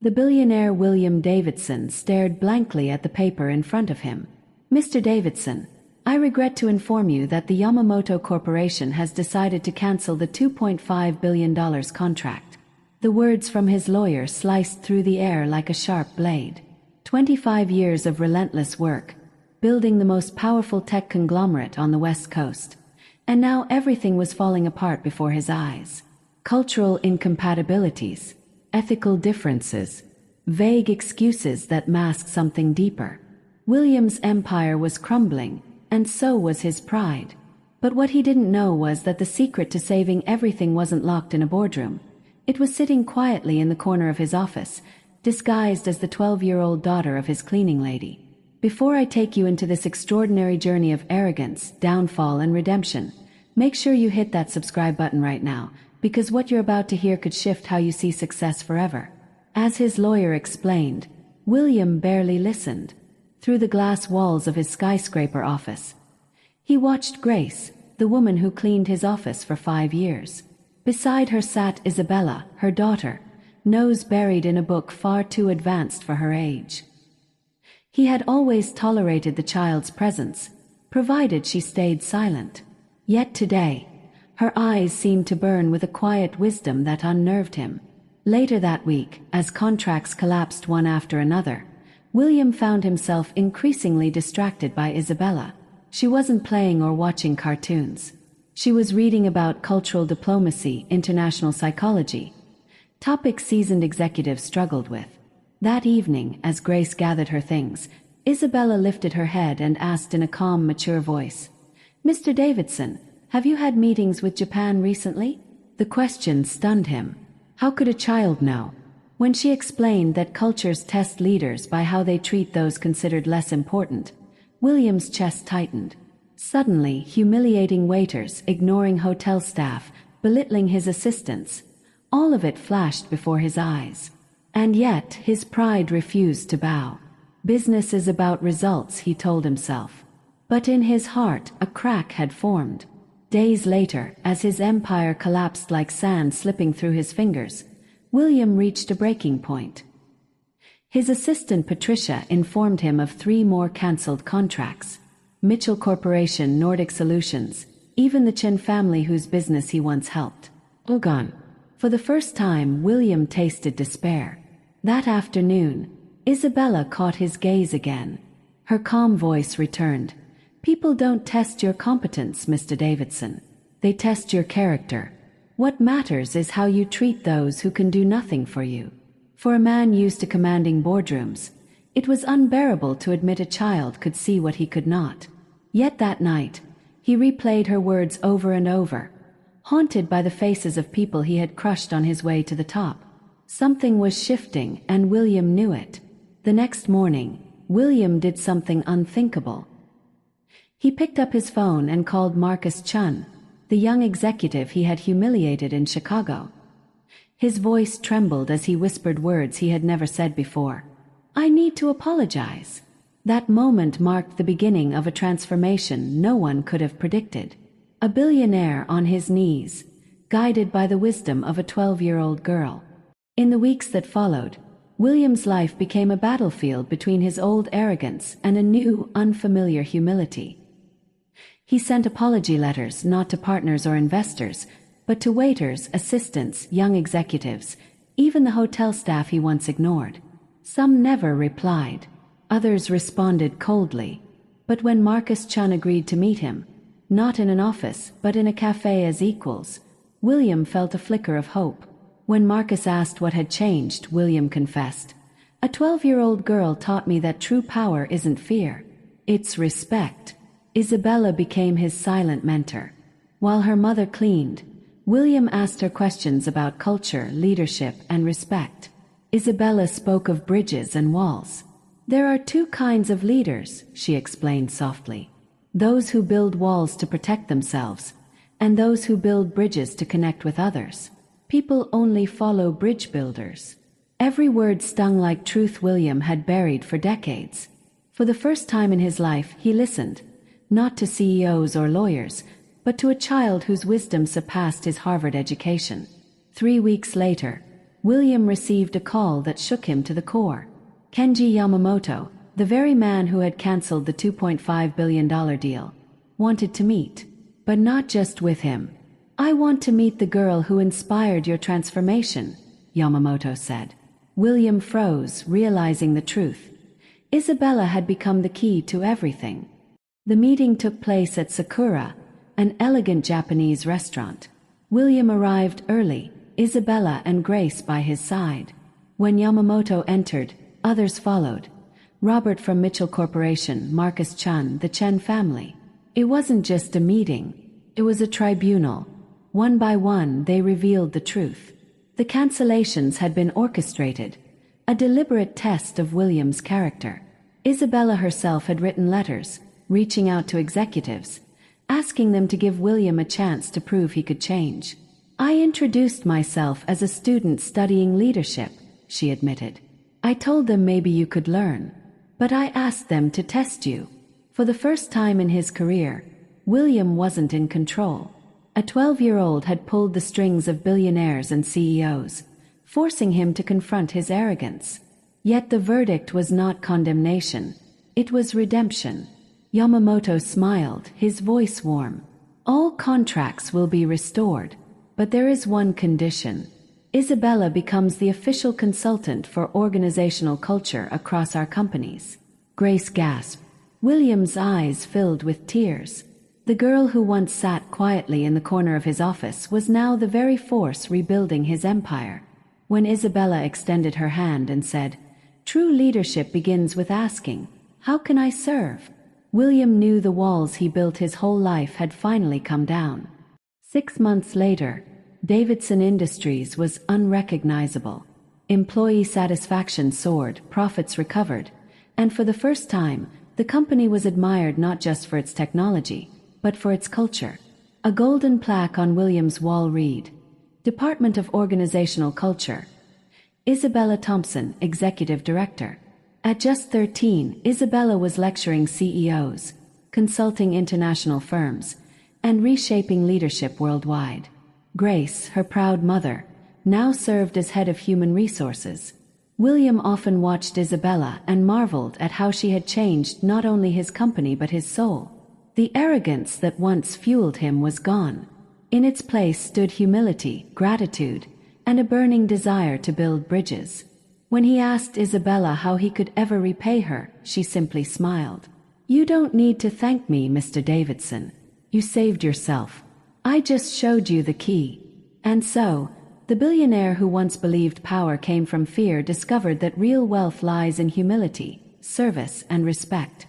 The billionaire William Davidson stared blankly at the paper in front of him. "Mr. Davidson, I regret to inform you that the Yamamoto Corporation has decided to cancel the $2.5 billion contract." The words from his lawyer sliced through the air like a sharp blade. 25 years of relentless work, building the most powerful tech conglomerate on the West Coast. And now everything was falling apart before his eyes. Cultural incompatibilities, ethical differences, vague excuses that masked something deeper. William's empire was crumbling, and so was his pride. But what he didn't know was that the secret to saving everything wasn't locked in a boardroom. It was sitting quietly in the corner of his office, disguised as the 12-year-old daughter of his cleaning lady. Before I take you into this extraordinary journey of arrogance, downfall, and redemption, make sure you hit that subscribe button right now, because what you're about to hear could shift how you see success forever. As his lawyer explained, William barely listened. Through the glass walls of his skyscraper office, he watched Grace, the woman who cleaned his office for 5 years. Beside her sat Isabella, her daughter, nose buried in a book far too advanced for her age. He had always tolerated the child's presence, provided she stayed silent. Yet today, her eyes seemed to burn with a quiet wisdom that unnerved him. Later that week, as contracts collapsed one after another, William found himself increasingly distracted by Isabella. She wasn't playing or watching cartoons. She was reading about cultural diplomacy, international psychology, topics seasoned executives struggled with. That evening, as Grace gathered her things, Isabella lifted her head and asked in a calm, mature voice, "Mr. Davidson, have you had meetings with Japan recently?" The question stunned him. How could a child know? When she explained that cultures test leaders by how they treat those considered less important, William's chest tightened. Suddenly, humiliating waiters, ignoring hotel staff, belittling his assistants, all of it flashed before his eyes. And yet, his pride refused to bow. Business is about results, he told himself. But in his heart, a crack had formed. Days later, as his empire collapsed like sand slipping through his fingers, William reached a breaking point. His assistant Patricia informed him of 3 more cancelled contracts. Mitchell Corporation, Nordic Solutions, even the Chen family whose business he once helped. All gone. For the first time, William tasted despair. That afternoon, Isabella caught his gaze again. Her calm voice returned. "People don't test your competence, Mr. Davidson. They test your character. What matters is how you treat those who can do nothing for you." For a man used to commanding boardrooms, it was unbearable to admit a child could see what he could not. Yet that night, he replayed her words over and over, haunted by the faces of people he had crushed on his way to the top. Something was shifting, and William knew it. The next morning, William did something unthinkable. He picked up his phone and called Marcus Chun, the young executive he had humiliated in Chicago. His voice trembled as he whispered words he had never said before. "I need to apologize." That moment marked the beginning of a transformation no one could have predicted. A billionaire on his knees, guided by the wisdom of a 12-year-old girl. In the weeks that followed, William's life became a battlefield between his old arrogance and a new, unfamiliar humility. He sent apology letters not to partners or investors, but to waiters, assistants, young executives, even the hotel staff he once ignored. Some never replied. Others responded coldly. But when Marcus Chun agreed to meet him, not in an office, but in a cafe as equals, William felt a flicker of hope. When Marcus asked what had changed, William confessed, "A 12-year-old girl taught me that true power isn't fear, it's respect." Isabella became his silent mentor. While her mother cleaned, William asked her questions about culture, leadership, and respect. Isabella spoke of bridges and walls. "There are 2 kinds of leaders," she explained softly. "Those who build walls to protect themselves, and those who build bridges to connect with others. People only follow bridge builders." Every word stung like truth William had buried for decades. For the first time in his life, he listened, not to CEOs or lawyers, but to a child whose wisdom surpassed his Harvard education. 3 weeks later, William received a call that shook him to the core. Kenji Yamamoto, the very man who had cancelled the $2.5 billion deal, wanted to meet. But not just with him. "I want to meet the girl who inspired your transformation," Yamamoto said. William froze, realizing the truth. Isabella had become the key to everything. The meeting took place at Sakura, an elegant Japanese restaurant. William arrived early, Isabella and Grace by his side. When Yamamoto entered, others followed. Robert from Mitchell Corporation, Marcus Chun, the Chen family. It wasn't just a meeting, it was a tribunal. One by one, they revealed the truth. The cancellations had been orchestrated, a deliberate test of William's character. Isabella herself had written letters, reaching out to executives, asking them to give William a chance to prove he could change. "I introduced myself as a student studying leadership," she admitted. "I told them maybe you could learn. But I asked them to test you." For the first time in his career, William wasn't in control. A 12-year-old had pulled the strings of billionaires and CEOs, forcing him to confront his arrogance. Yet the verdict was not condemnation. It was redemption. Yamamoto smiled, his voice warm. "All contracts will be restored. But there is one condition. Isabella becomes the official consultant for organizational culture across our companies." Grace gasped. William's eyes filled with tears. The girl who once sat quietly in the corner of his office was now the very force rebuilding his empire. When Isabella extended her hand and said, "True leadership begins with asking, 'How can I serve?'" William knew the walls he built his whole life had finally come down. 6 months later, Davidson Industries was unrecognizable. Employee satisfaction soared, profits recovered, and for the first time, the company was admired not just for its technology, but for its culture. A golden plaque on William's wall read, "Department of Organizational Culture. Isabella Thompson, Executive Director." At just 13, Isabella was lecturing CEOs, consulting international firms, and reshaping leadership worldwide. Grace, her proud mother, now served as head of human resources. William often watched Isabella and marveled at how she had changed not only his company but his soul. The arrogance that once fueled him was gone. In its place stood humility, gratitude, and a burning desire to build bridges. When he asked Isabella how he could ever repay her, she simply smiled. "You don't need to thank me, Mr. Davidson. You saved yourself. I just showed you the key." And so, the billionaire who once believed power came from fear discovered that real wealth lies in humility, service, and respect.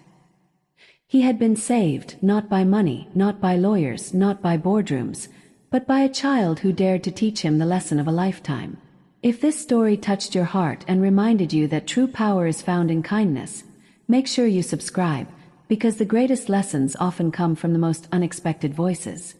He had been saved, not by money, not by lawyers, not by boardrooms, but by a child who dared to teach him the lesson of a lifetime. If this story touched your heart and reminded you that true power is found in kindness, make sure you subscribe, because the greatest lessons often come from the most unexpected voices.